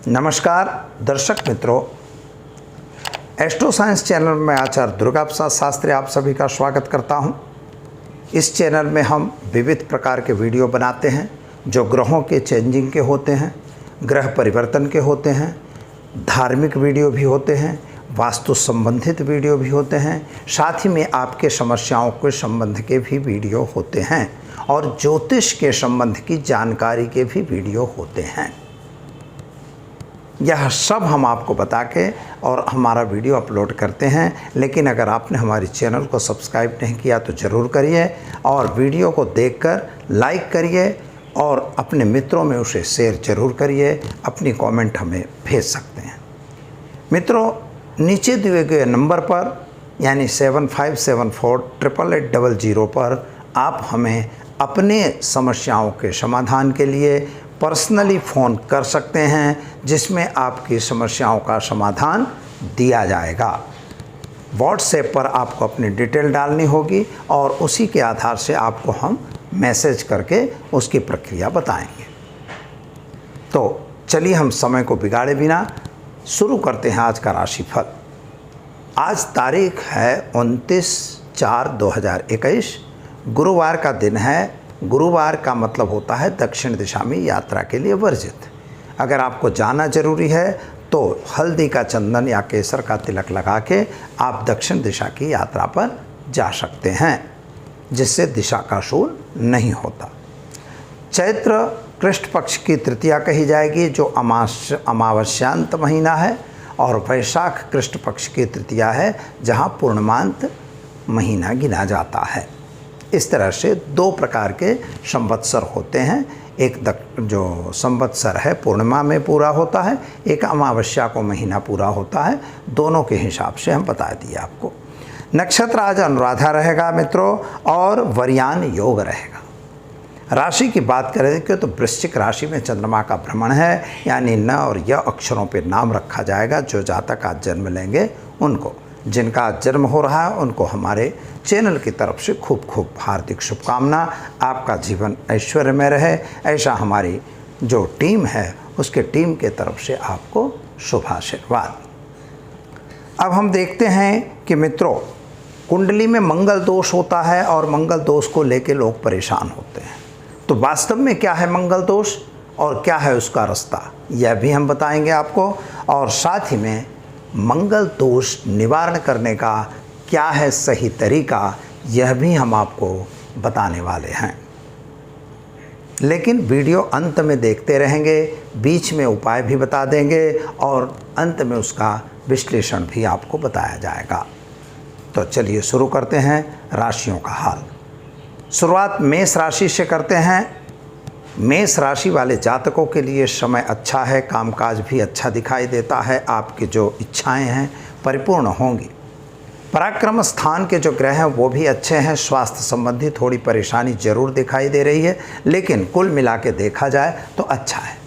नमस्कार दर्शक मित्रों, एस्ट्रो साइंस चैनल में आचार्य दुर्गा प्रसाद शास्त्री आप सभी का स्वागत करता हूं। इस चैनल में हम विविध प्रकार के वीडियो बनाते हैं जो ग्रहों के चेंजिंग के होते हैं, ग्रह परिवर्तन के होते हैं, धार्मिक वीडियो भी होते हैं, वास्तु संबंधित वीडियो भी होते हैं, साथ ही में आपके समस्याओं के संबंध के भी वीडियो होते हैं और ज्योतिष के संबंध की जानकारी के भी वीडियो होते हैं। यह सब हम आपको बता के और हमारा वीडियो अपलोड करते हैं। लेकिन अगर आपने हमारे चैनल को सब्सक्राइब नहीं किया तो ज़रूर करिए और वीडियो को देखकर लाइक करिए और अपने मित्रों में उसे शेयर ज़रूर करिए। अपनी कमेंट हमें भेज सकते हैं। मित्रों, नीचे दिए गए नंबर पर यानी 75748800 पर आप हमें अपने समस्याओं के समाधान के लिए पर्सनली फ़ोन कर सकते हैं, जिसमें आपकी समस्याओं का समाधान दिया जाएगा। व्हाट्सएप पर आपको अपनी डिटेल डालनी होगी और उसी के आधार से आपको हम मैसेज करके उसकी प्रक्रिया बताएंगे। तो चलिए हम समय को बिगाड़े बिना शुरू करते हैं आज का राशिफल। आज तारीख है 29/4/2021, गुरुवार का दिन है। गुरुवार का मतलब होता है दक्षिण दिशा में यात्रा के लिए वर्जित। अगर आपको जाना जरूरी है तो हल्दी का चंदन या केसर का तिलक लगा के आप दक्षिण दिशा की यात्रा पर जा सकते हैं, जिससे दिशा का शूल नहीं होता। चैत्र कृष्ण पक्ष की तृतीया कही जाएगी, जो अमावस्यांत महीना है, और वैशाख कृष्ण पक्ष की तृतीया है, जहां पूर्णमांत महीना गिना जाता है। इस तरह से दो प्रकार के संवत्सर होते हैं। एक जो संवत्सर है पूर्णिमा में पूरा होता है, एक अमावस्या को महीना पूरा होता है। दोनों के हिसाब से हम बता दिए आपको। नक्षत्र आज अनुराधा रहेगा मित्रों, और वरयान योग रहेगा। राशि की बात करें तो वृश्चिक राशि में चंद्रमा का भ्रमण है, यानी न और य अक्षरों पर नाम रखा जाएगा। जो जातक आज जन्म लेंगे उनको, जिनका जन्म हो रहा है उनको हमारे चैनल की तरफ से खूब खूब हार्दिक शुभकामना। आपका जीवन ऐश्वर्य में रहे, ऐसा हमारी जो टीम है उसके टीम के तरफ से आपको शुभ आशीर्वाद। अब हम देखते हैं कि मित्रों, कुंडली में मंगल दोष होता है और मंगल दोष को लेकर लोग परेशान होते हैं। तो वास्तव में क्या है मंगल दोष और क्या है उसका रास्ता, यह भी हम बताएंगे आपको। और साथ ही में मंगल दोष निवारण करने का क्या है सही तरीका, यह भी हम आपको बताने वाले हैं। लेकिन वीडियो अंत में देखते रहेंगे, बीच में उपाय भी बता देंगे और अंत में उसका विश्लेषण भी आपको बताया जाएगा। तो चलिए शुरू करते हैं राशियों का हाल। शुरुआत मेष राशि से करते हैं। मेष राशि वाले जातकों के लिए समय अच्छा है, कामकाज भी अच्छा दिखाई देता है। आपकी जो इच्छाएं हैं परिपूर्ण होंगी। पराक्रम स्थान के जो ग्रह हैं वो भी अच्छे हैं। स्वास्थ्य संबंधी थोड़ी परेशानी जरूर दिखाई दे रही है, लेकिन कुल मिला के देखा जाए तो अच्छा है।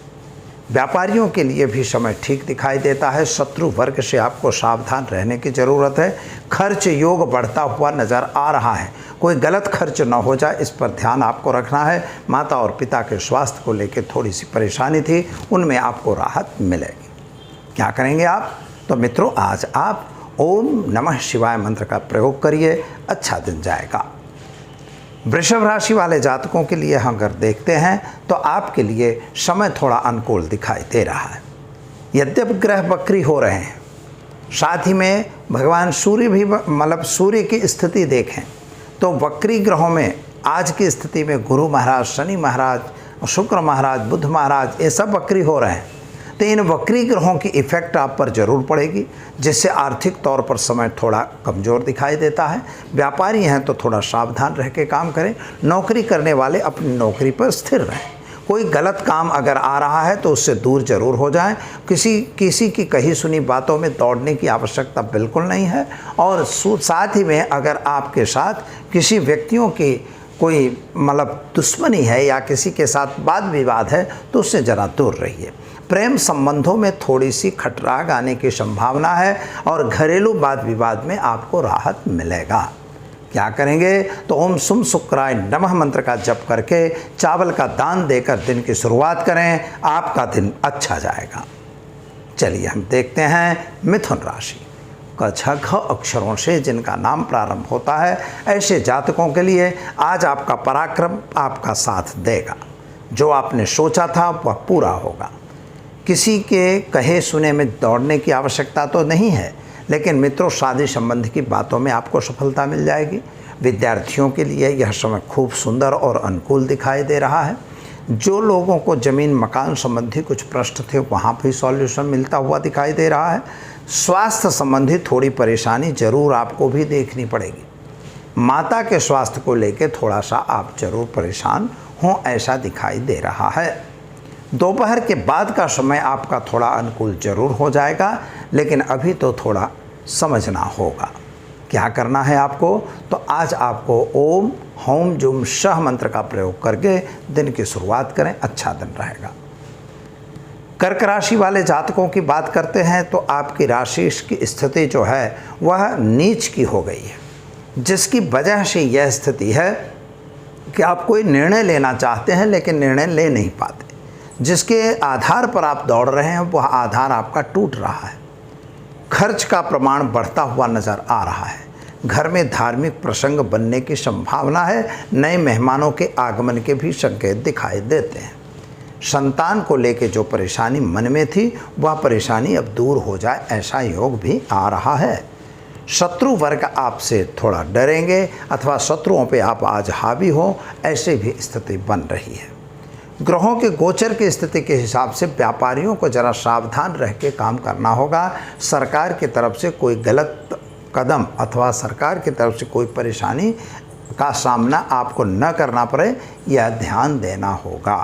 व्यापारियों के लिए भी समय ठीक दिखाई देता है। शत्रु वर्ग से आपको सावधान रहने की ज़रूरत है। खर्च योग बढ़ता हुआ नज़र आ रहा है। कोई गलत खर्च न हो जाए, इस पर ध्यान आपको रखना है। माता और पिता के स्वास्थ्य को लेकर थोड़ी सी परेशानी थी, उनमें आपको राहत मिलेगी। क्या करेंगे आप? तो मित्रों, आज आप ओम नमः शिवाय मंत्र का प्रयोग करिए, अच्छा दिन जाएगा। वृषभ राशि वाले जातकों के लिए हम अगर देखते हैं तो आपके लिए समय थोड़ा अनुकूल दिखाई दे रहा है। यद्यपि ग्रह वक्री हो रहे हैं, साथ ही में भगवान सूर्य भी, मतलब सूर्य की स्थिति देखें तो वक्री ग्रहों में आज की स्थिति में गुरु महाराज, शनि महाराज, शुक्र महाराज, बुध महाराज, ये सब वक्री हो रहे हैं। तो इन वक्री ग्रहों की इफ़ेक्ट आप पर ज़रूर पड़ेगी, जिससे आर्थिक तौर पर समय थोड़ा कमज़ोर दिखाई देता है। व्यापारी हैं तो थोड़ा सावधान रह के काम करें। नौकरी करने वाले अपनी नौकरी पर स्थिर रहें। कोई गलत काम अगर आ रहा है तो उससे दूर जरूर हो जाएं। किसी की कही सुनी बातों में दौड़ने की आवश्यकता बिल्कुल नहीं है। और साथ ही में अगर आपके साथ किसी व्यक्तियों की कोई मतलब दुश्मनी है या किसी के साथ वाद विवाद है तो उससे ज़रा दूर रहिए। प्रेम संबंधों में थोड़ी सी खटराग आने की संभावना है और घरेलू वाद विवाद में आपको राहत मिलेगा। क्या करेंगे? तो ओम सुम शुक्राय नमः मंत्र का जप करके चावल का दान देकर दिन की शुरुआत करें, आपका दिन अच्छा जाएगा। चलिए हम देखते हैं मिथुन राशि। क छ ख अक्षरों से जिनका नाम प्रारंभ होता है, ऐसे जातकों के लिए आज आपका पराक्रम आपका साथ देगा। जो आपने सोचा था वह पूरा होगा। किसी के कहे सुने में दौड़ने की आवश्यकता तो नहीं है, लेकिन मित्रों शादी संबंध की बातों में आपको सफलता मिल जाएगी। विद्यार्थियों के लिए यह समय खूब सुंदर और अनुकूल दिखाई दे रहा है। जो लोगों को ज़मीन मकान संबंधी कुछ प्रश्न थे वहाँ भी सॉल्यूशन मिलता हुआ दिखाई दे रहा है। स्वास्थ्य संबंधी थोड़ी परेशानी जरूर आपको भी देखनी पड़ेगी। माता के स्वास्थ्य को लेकर थोड़ा सा आप जरूर परेशान हों, ऐसा दिखाई दे रहा है। दोपहर के बाद का समय आपका थोड़ा अनुकूल जरूर हो जाएगा, लेकिन अभी तो थोड़ा समझना होगा। क्या करना है आपको? तो आज आपको ओम हौम जुम शह मंत्र का प्रयोग करके दिन की शुरुआत करें, अच्छा दिन रहेगा। कर्क राशि वाले जातकों की बात करते हैं तो आपकी राशि की स्थिति जो है वह नीच की हो गई है, जिसकी वजह से यह स्थिति है कि आप कोई निर्णय लेना चाहते हैं लेकिन निर्णय ले नहीं पाते। जिसके आधार पर आप दौड़ रहे हैं वह आधार आपका टूट रहा है। खर्च का प्रमाण बढ़ता हुआ नज़र आ रहा है। घर में धार्मिक प्रसंग बनने की संभावना है। नए मेहमानों के आगमन के भी संकेत दिखाई देते हैं। संतान को लेकर जो परेशानी मन में थी वह परेशानी अब दूर हो जाए, ऐसा योग भी आ रहा है। शत्रु वर्ग आपसे थोड़ा डरेंगे अथवा शत्रुओं पे आप आज हावी हो, ऐसे भी स्थिति बन रही है। ग्रहों के गोचर की स्थिति के हिसाब से व्यापारियों को जरा सावधान रह के काम करना होगा। सरकार की तरफ से कोई गलत कदम अथवा सरकार की तरफ से कोई परेशानी का सामना आपको न करना पड़े, यह ध्यान देना होगा।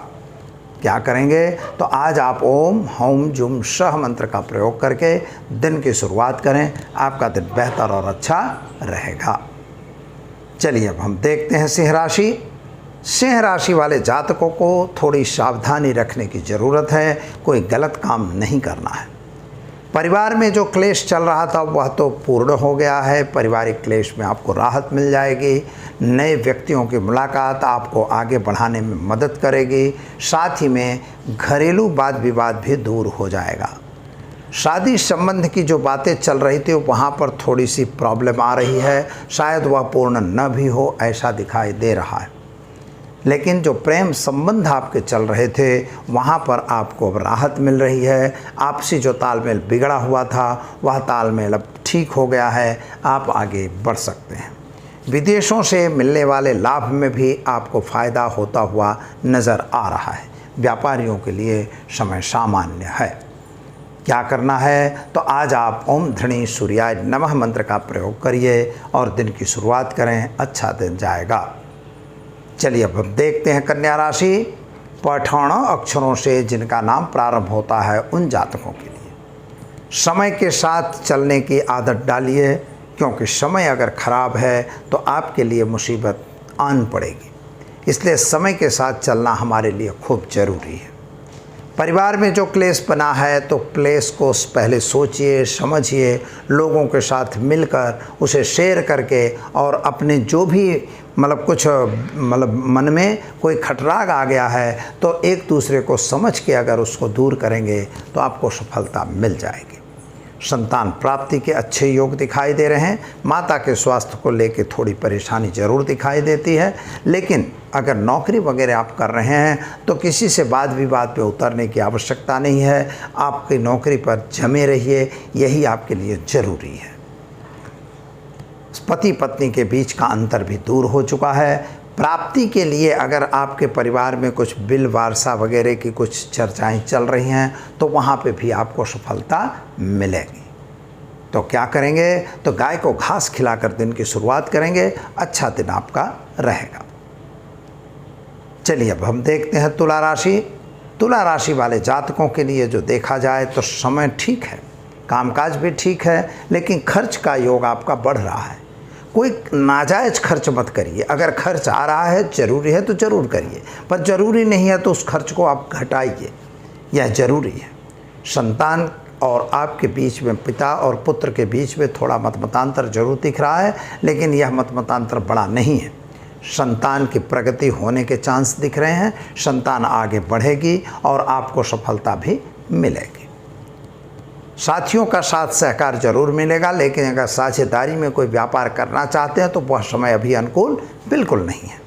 क्या करेंगे? तो आज आप ओम हौम जुम शह मंत्र का प्रयोग करके दिन की शुरुआत करें, आपका दिन बेहतर और अच्छा रहेगा। चलिए अब हम देखते हैं सिंह राशि। सिंह राशि वाले जातकों को थोड़ी सावधानी रखने की ज़रूरत है। कोई गलत काम नहीं करना है। परिवार में जो क्लेश चल रहा था वह तो पूर्ण हो गया है। पारिवारिक क्लेश में आपको राहत मिल जाएगी। नए व्यक्तियों की मुलाकात आपको आगे बढ़ाने में मदद करेगी। साथ ही में घरेलू वाद विवाद भी दूर हो जाएगा। शादी संबंध की जो बातें चल रही थी वहाँ पर थोड़ी सी प्रॉब्लम आ रही है, शायद वह पूर्ण न भी हो, ऐसा दिखाई दे रहा है। लेकिन जो प्रेम संबंध आपके चल रहे थे वहाँ पर आपको अब राहत मिल रही है। आपसी जो तालमेल बिगड़ा हुआ था वह तालमेल अब ठीक हो गया है, आप आगे बढ़ सकते हैं। विदेशों से मिलने वाले लाभ में भी आपको फ़ायदा होता हुआ नज़र आ रहा है। व्यापारियों के लिए समय सामान्य है। क्या करना है? तो आज आप ओम धृणी सूर्याय नमः मंत्र का प्रयोग करिए और दिन की शुरुआत करें, अच्छा दिन जाएगा। चलिए अब हम देखते हैं कन्या राशि। पठाण अक्षरों से जिनका नाम प्रारंभ होता है उन जातकों के लिए समय के साथ चलने की आदत डालिए, क्योंकि समय अगर ख़राब है तो आपके लिए मुसीबत आन पड़ेगी। इसलिए समय के साथ चलना हमारे लिए खूब ज़रूरी है। परिवार में जो क्लेश बना है तो क्लेश को पहले सोचिए, समझिए, लोगों के साथ मिलकर उसे शेयर करके और अपने जो भी कुछ मन में कोई खटराग आ गया है तो एक दूसरे को समझ के अगर उसको दूर करेंगे तो आपको सफलता मिल जाएगी। संतान प्राप्ति के अच्छे योग दिखाई दे रहे हैं। माता के स्वास्थ्य को लेकर थोड़ी परेशानी ज़रूर दिखाई देती है, लेकिन अगर नौकरी वगैरह आप कर रहे हैं तो किसी से वाद विवाद पे उतरने की आवश्यकता नहीं है। आपकी नौकरी पर जमे रहिए, यही आपके लिए ज़रूरी है। पति पत्नी के बीच का अंतर भी दूर हो चुका है। प्राप्ति के लिए अगर आपके परिवार में कुछ बिल वारसा वगैरह की कुछ चर्चाएं चल रही हैं तो वहाँ पे भी आपको सफलता मिलेगी। तो क्या करेंगे? तो गाय को घास खिलाकर दिन की शुरुआत करेंगे, अच्छा दिन आपका रहेगा। चलिए अब हम देखते हैं तुला राशि। तुला राशि वाले जातकों के लिए जो देखा जाए तो समय ठीक है, कामकाज भी ठीक है, लेकिन खर्च का योग आपका बढ़ रहा है। कोई नाजायज़ खर्च मत करिए। अगर खर्च आ रहा है, ज़रूरी है तो ज़रूर करिए, पर ज़रूरी नहीं है तो उस खर्च को आप घटाइए, यह ज़रूरी है। संतान और आपके बीच में, पिता और पुत्र के बीच में थोड़ा मतमतांतर जरूर दिख रहा है, लेकिन यह मतमतांतर बड़ा नहीं है। संतान की प्रगति होने के चांस दिख रहे हैं। संतान आगे बढ़ेगी और आपको सफलता भी मिलेगी। साथियों का साथ सहकार जरूर मिलेगा, लेकिन अगर साझेदारी में कोई व्यापार करना चाहते हैं तो वह समय अभी अनुकूल बिल्कुल नहीं है।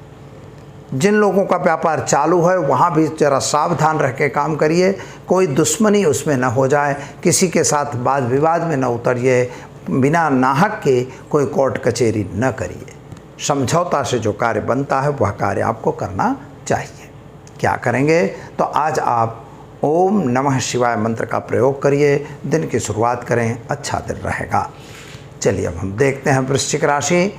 जिन लोगों का व्यापार चालू है वहाँ भी ज़रा सावधान रह के काम करिए, कोई दुश्मनी उसमें न हो जाए, किसी के साथ वाद विवाद में न उतरिए, बिना नाहक के कोई कोर्ट कचहरी न करिए। समझौता से जो कार्य बनता है वह कार्य आपको करना चाहिए। क्या करेंगे? तो आज आप ओम नमः शिवाय मंत्र का प्रयोग करिए, दिन की शुरुआत करें, अच्छा दिन रहेगा। चलिए अब हम देखते हैं वृश्चिक राशि।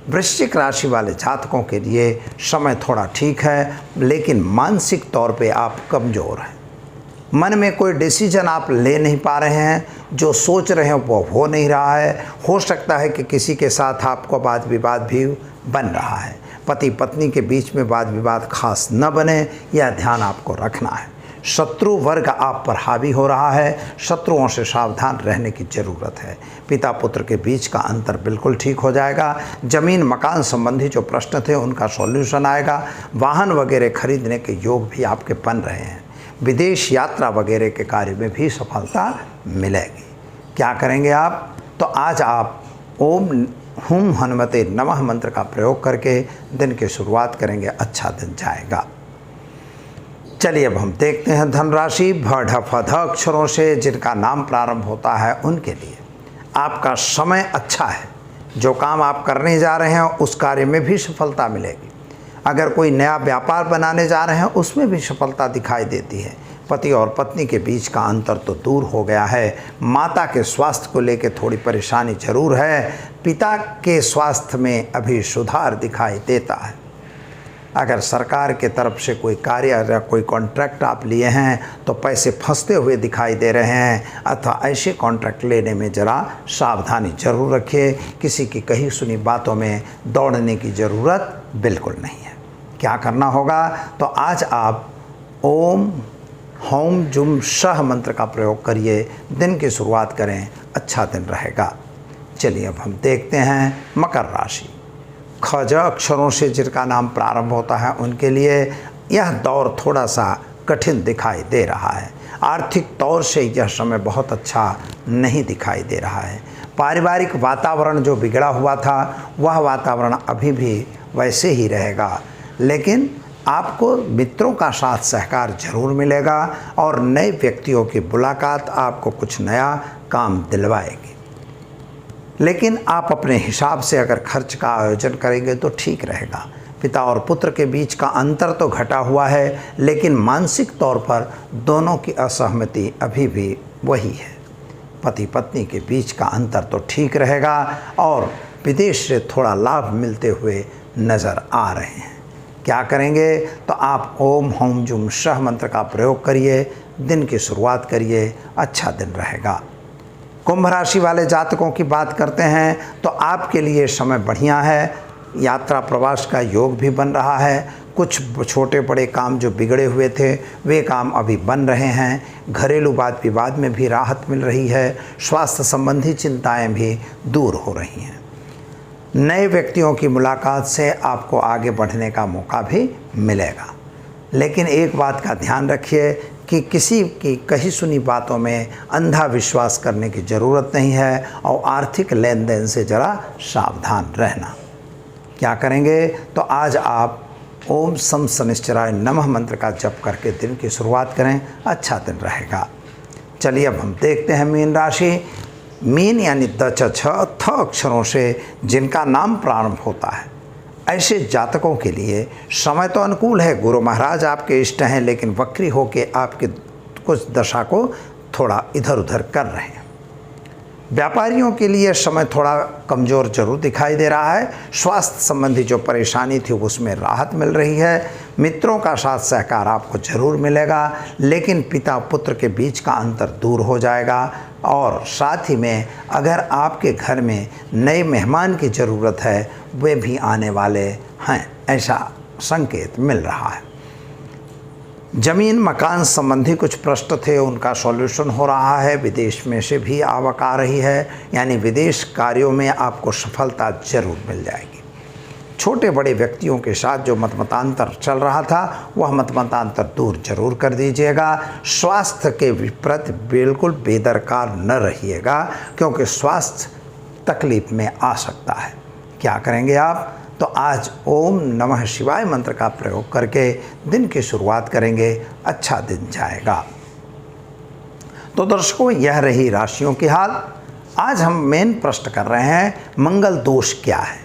वृश्चिक राशि वाले जातकों के लिए समय थोड़ा ठीक है, लेकिन मानसिक तौर पे आप कमज़ोर हैं। मन में कोई डिसीजन आप ले नहीं पा रहे हैं, जो सोच रहे हैं वो हो नहीं रहा है। हो सकता है कि किसी के साथ आपको वाद विवाद भी बन रहा है। पति पत्नी के बीच में वाद विवाद खास न बने, यह ध्यान आपको रखना है। शत्रु वर्ग आप पर हावी हो रहा है, शत्रुओं से सावधान रहने की ज़रूरत है। पिता पुत्र के बीच का अंतर बिल्कुल ठीक हो जाएगा। ज़मीन मकान संबंधी जो प्रश्न थे उनका सॉल्यूशन आएगा। वाहन वगैरह खरीदने के योग भी आपके बन रहे हैं। विदेश यात्रा वगैरह के कार्य में भी सफलता मिलेगी। क्या करेंगे आप? तो आज आप ओम हुम हनुमते नमः मंत्र का प्रयोग करके दिन की शुरुआत करेंगे, अच्छा दिन जाएगा। चलिए अब हम देखते हैं धनराशि। भ ढ फ ध अक्षरों से जिनका नाम प्रारंभ होता है उनके लिए आपका समय अच्छा है। जो काम आप करने जा रहे हैं उस कार्य में भी सफलता मिलेगी। अगर कोई नया व्यापार बनाने जा रहे हैं उसमें भी सफलता दिखाई देती है। पति और पत्नी के बीच का अंतर तो दूर हो गया है। माता के स्वास्थ्य को लेकर थोड़ी परेशानी जरूर है। पिता के स्वास्थ्य में अभी सुधार दिखाई देता है। अगर सरकार के तरफ से कोई कार्य या कोई कॉन्ट्रैक्ट आप लिए हैं तो पैसे फंसते हुए दिखाई दे रहे हैं, अथवा ऐसे कॉन्ट्रैक्ट लेने में ज़रा सावधानी जरूर रखिए। किसी की कही सुनी बातों में दौड़ने की ज़रूरत बिल्कुल नहीं है। क्या करना होगा? तो आज आप ओम हौम जुम शह मंत्र का प्रयोग करिए, दिन की शुरुआत करें, अच्छा दिन रहेगा। चलिए अब हम देखते हैं मकर राशि। खज अक्षरों से जिनका नाम प्रारंभ होता है उनके लिए यह दौर थोड़ा सा कठिन दिखाई दे रहा है। आर्थिक तौर से यह समय बहुत अच्छा नहीं दिखाई दे रहा है। पारिवारिक वातावरण जो बिगड़ा हुआ था वह वातावरण अभी भी वैसे ही रहेगा, लेकिन आपको मित्रों का साथ सहकार जरूर मिलेगा और नए व्यक्तियों की मुलाकात आपको कुछ नया काम दिलवाएगी। लेकिन आप अपने हिसाब से अगर खर्च का आयोजन करेंगे तो ठीक रहेगा। पिता और पुत्र के बीच का अंतर तो घटा हुआ है, लेकिन मानसिक तौर पर दोनों की असहमति अभी भी वही है। पति पत्नी के बीच का अंतर तो ठीक रहेगा और विदेश से थोड़ा लाभ मिलते हुए नज़र आ रहे हैं। क्या करेंगे? तो आप ओम हौम जुम शह मंत्र का प्रयोग करिए, दिन की शुरुआत करिए, अच्छा दिन रहेगा। कुंभ राशि वाले जातकों की बात करते हैं तो आपके लिए समय बढ़िया है। यात्रा प्रवास का योग भी बन रहा है। कुछ छोटे बड़े काम जो बिगड़े हुए थे वे काम अभी बन रहे हैं। घरेलू वाद विवाद में भी राहत मिल रही है। स्वास्थ्य संबंधी चिंताएं भी दूर हो रही हैं। नए व्यक्तियों की मुलाकात से आपको आगे बढ़ने का मौका भी मिलेगा, लेकिन एक बात का ध्यान रखिए कि किसी की कही सुनी बातों में अंधा विश्वास करने की ज़रूरत नहीं है और आर्थिक लेन देन से ज़रा सावधान रहना। क्या करेंगे? तो आज आप ओम सम शनिश्चराय नमः मंत्र का जप करके दिन की शुरुआत करें, अच्छा दिन रहेगा। चलिए अब हम देखते हैं मीन राशि। मीन यानी द च छ थ अक्षरों से जिनका नाम प्रारंभ होता है ऐसे जातकों के लिए समय तो अनुकूल है। गुरु महाराज आपके इष्ट हैं, लेकिन वक्री होके आपके कुछ दशा को थोड़ा इधर उधर कर रहे हैं। व्यापारियों के लिए समय थोड़ा कमज़ोर जरूर दिखाई दे रहा है। स्वास्थ्य संबंधी जो परेशानी थी उसमें राहत मिल रही है। मित्रों का साथ सहकार आपको जरूर मिलेगा, लेकिन पिता पुत्र के बीच का अंतर दूर हो जाएगा। और साथ ही में अगर आपके घर में नए मेहमान की ज़रूरत है वे भी आने वाले हैं, ऐसा संकेत मिल रहा है। ज़मीन मकान संबंधी कुछ प्रश्न थे उनका सॉल्यूशन हो रहा है। विदेश में से भी आवक आ रही है, यानी विदेश कार्यों में आपको सफलता जरूर मिल जाएगी। छोटे बड़े व्यक्तियों के साथ जो मतमतांतर चल रहा था वह मतमतांतर दूर जरूर कर दीजिएगा। स्वास्थ्य के प्रति बिल्कुल बेदरकार न रहिएगा, क्योंकि स्वास्थ्य तकलीफ में आ सकता है। क्या करेंगे आप? तो आज ओम नमः शिवाय मंत्र का प्रयोग करके दिन की शुरुआत करेंगे, अच्छा दिन जाएगा। तो दर्शकों, यह रही राशियों की हाल। आज हम मेन प्रश्न कर रहे हैं, मंगल दोष क्या है?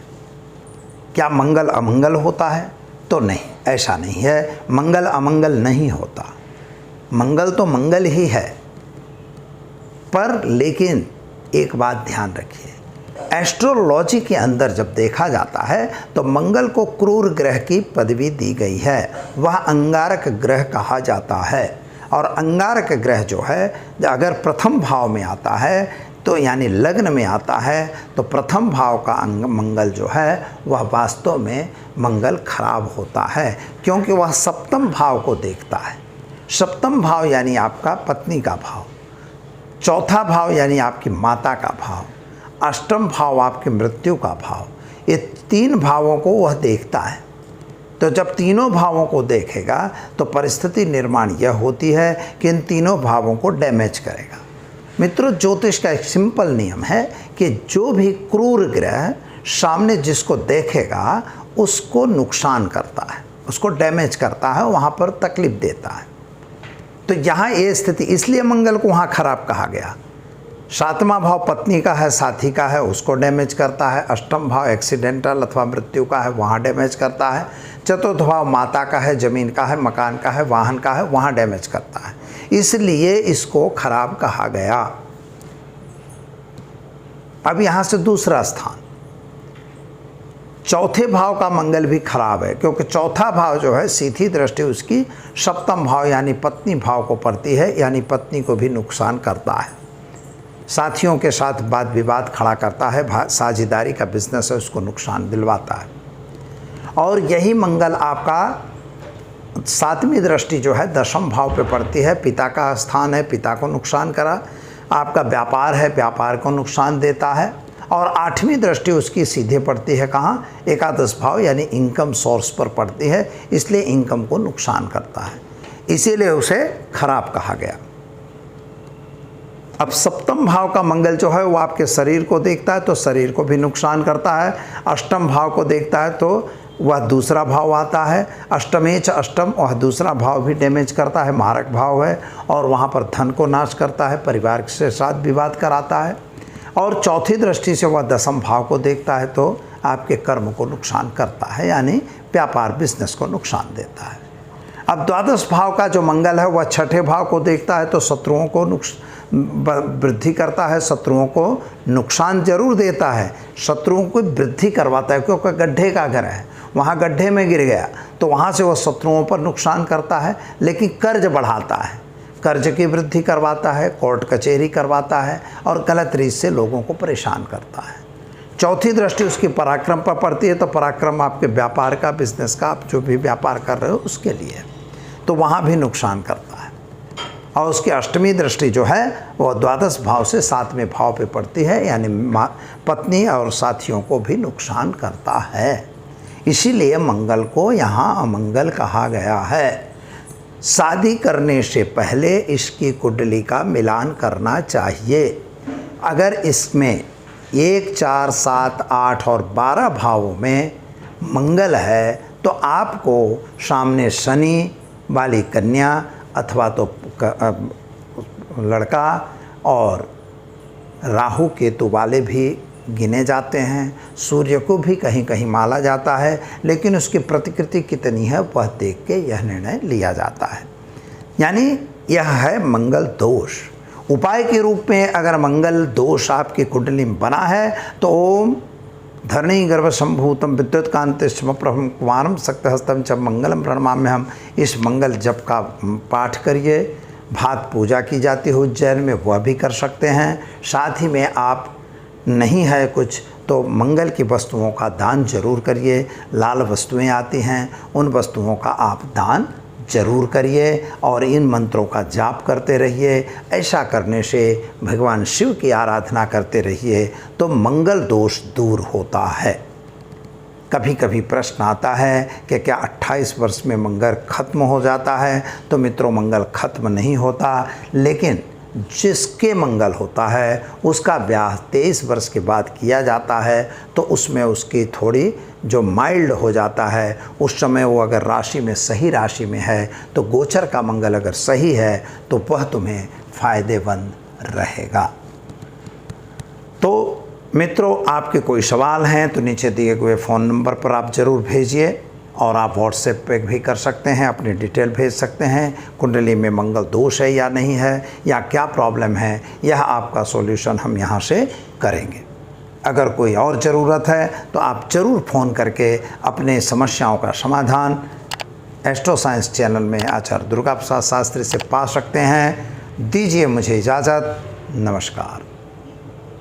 क्या मंगल अमंगल होता है? तो नहीं, ऐसा नहीं है। मंगल अमंगल नहीं होता, मंगल तो मंगल ही है। पर लेकिन एक बात ध्यान रखिए, एस्ट्रोलॉजी के अंदर जब देखा जाता है तो मंगल को क्रूर ग्रह की पदवी दी गई है। वह अंगारक ग्रह कहा जाता है। और अंगारक ग्रह जो है, अगर प्रथम भाव में आता है तो यानी लग्न में आता है, तो प्रथम भाव का मंगल जो है वह वास्तव में मंगल खराब होता है, क्योंकि वह सप्तम भाव को देखता है। सप्तम भाव यानी आपका पत्नी का भाव, चौथा भाव यानी आपकी माता का भाव, अष्टम भाव आपकी मृत्यु का भाव। ये तीन भावों को वह देखता है। तो जब तीनों भावों को देखेगा तो परिस्थिति निर्माण यह होती है कि इन तीनों भावों को डैमेज करेगा। मित्रों, ज्योतिष का एक सिंपल नियम है कि जो भी क्रूर ग्रह सामने जिसको देखेगा उसको नुकसान करता है, उसको डैमेज करता है, वहाँ पर तकलीफ देता है। तो यहाँ ये स्थिति, इसलिए मंगल को वहाँ खराब कहा गया। सातवां भाव पत्नी का है, साथी का है, उसको डैमेज करता है। अष्टम भाव एक्सीडेंटल अथवा मृत्यु का है, वहाँ डैमेज करता है। चतुर्थ भाव माता का है, जमीन का है, मकान का है, वाहन का है, वहाँ डैमेज करता है। इसलिए इसको खराब कहा गया। अब यहाँ से दूसरा स्थान, चौथे भाव का मंगल भी खराब है, क्योंकि चौथा भाव जो है सीधी दृष्टि उसकी सप्तम भाव यानी पत्नी भाव को पड़ती है, यानी पत्नी को भी नुकसान करता है। साथियों के साथ वाद विवाद खड़ा करता है, साझेदारी का बिजनेस है उसको नुकसान दिलवाता है। और यही मंगल आपका सातवीं दृष्टि जो है दशम भाव पे पड़ती है, पिता का स्थान है, पिता को नुकसान करा। आपका व्यापार है, व्यापार को नुकसान देता है। और आठवीं दृष्टि उसकी सीधे पड़ती है कहाँ? एकादश भाव यानी इनकम सोर्स पर पड़ती है, इसलिए इनकम को नुकसान करता है, इसीलिए उसे खराब कहा गया। अब सप्तम भाव का मंगल जो है वो आपके शरीर को देखता है, तो शरीर को भी नुकसान करता है। अष्टम भाव को देखता है तो वह दूसरा भाव आता है, अष्टमेच अष्टम, वह दूसरा भाव भी डैमेज करता है, मारक भाव है, और वहाँ पर धन को नाश करता है, परिवार के साथ विवाद कराता है। और चौथी दृष्टि से वह दशम भाव को देखता है तो आपके कर्म को नुकसान करता है, यानी व्यापार बिजनेस को नुकसान देता है। अब द्वादश भाव का जो मंगल है वह छठे भाव को देखता है, तो शत्रुओं को वृद्धि करता है, शत्रुओं को नुकसान जरूर देता है, शत्रुओं को वृद्धि करवाता है, क्योंकि गड्ढे का घर है, वहाँ गड्ढे में गिर गया तो वहाँ से वह शत्रुओं पर नुकसान करता है। लेकिन कर्ज बढ़ाता है, कर्ज की वृद्धि करवाता है, कोर्ट कचहरी करवाता है, और गलत रीत से लोगों को परेशान करता है। चौथी दृष्टि उसकी पराक्रम पर पड़ती है, तो पराक्रम आपके व्यापार का, बिजनेस का, आप जो भी व्यापार कर रहे हो उसके लिए, तो वहाँ भी नुकसान करता है। और उसकी अष्टमी दृष्टि जो है वह द्वादश भाव से सातवें भाव पे पड़ती है, यानी पत्नी और साथियों को भी नुकसान करता है। इसीलिए मंगल को यहाँ अमंगल कहा गया है। शादी करने से पहले इसकी कुंडली का मिलान करना चाहिए। अगर इसमें 1, 4, 7, 8 और 12 भावों में मंगल है तो आपको सामने शनि वाली कन्या अथवा तो लड़का और राहु केतु वाले भी गिने जाते हैं। सूर्य को भी कहीं कहीं माना जाता है, लेकिन उसकी प्रतिकृति कितनी है वह देख के यह निर्णय लिया जाता है। यानी यह है मंगल दोष। उपाय के रूप में अगर मंगल दोष आपकी कुंडली में बना है तो ओम धरणी गर्भ संभूतम विद्युत कांतिष्म प्रभम कुमारम शक्तहस्तम च मंगलम प्रणमाम्य, हम इस मंगल जप का पाठ करिए। भात पूजा की जाती है उज्जैन में, वह भी कर सकते हैं। साथ ही में आप नहीं है कुछ तो मंगल की वस्तुओं का दान जरूर करिए। लाल वस्तुएं आती हैं, उन वस्तुओं का आप दान जरूर करिए और इन मंत्रों का जाप करते रहिए। ऐसा करने से भगवान शिव की आराधना करते रहिए तो मंगल दोष दूर होता है। कभी कभी प्रश्न आता है कि क्या 28 वर्ष में मंगल खत्म हो जाता है? तो मित्रों, मंगल खत्म नहीं होता, लेकिन जिसके मंगल होता है उसका ब्याह 23 वर्ष के बाद किया जाता है। तो उसमें उसकी थोड़ी जो माइल्ड हो जाता है, उस समय वो अगर राशि में सही राशि में है तो गोचर का मंगल अगर सही है तो वह तुम्हें फ़ायदेमंद रहेगा। तो मित्रों, आपके कोई सवाल हैं तो नीचे दिए हुए फ़ोन नंबर पर आप ज़रूर भेजिए, और आप व्हाट्सएप पे भी कर सकते हैं, अपनी डिटेल भेज सकते हैं। कुंडली में मंगल दोष है या नहीं है, या क्या प्रॉब्लम है, यह आपका सॉल्यूशन हम यहाँ से करेंगे। अगर कोई और ज़रूरत है तो आप ज़रूर फ़ोन करके अपने समस्याओं का समाधान एस्ट्रो साइंस चैनल में आचार्य दुर्गा प्रसाद शास्त्री से पा सकते हैं। दीजिए मुझे इजाज़त। नमस्कार।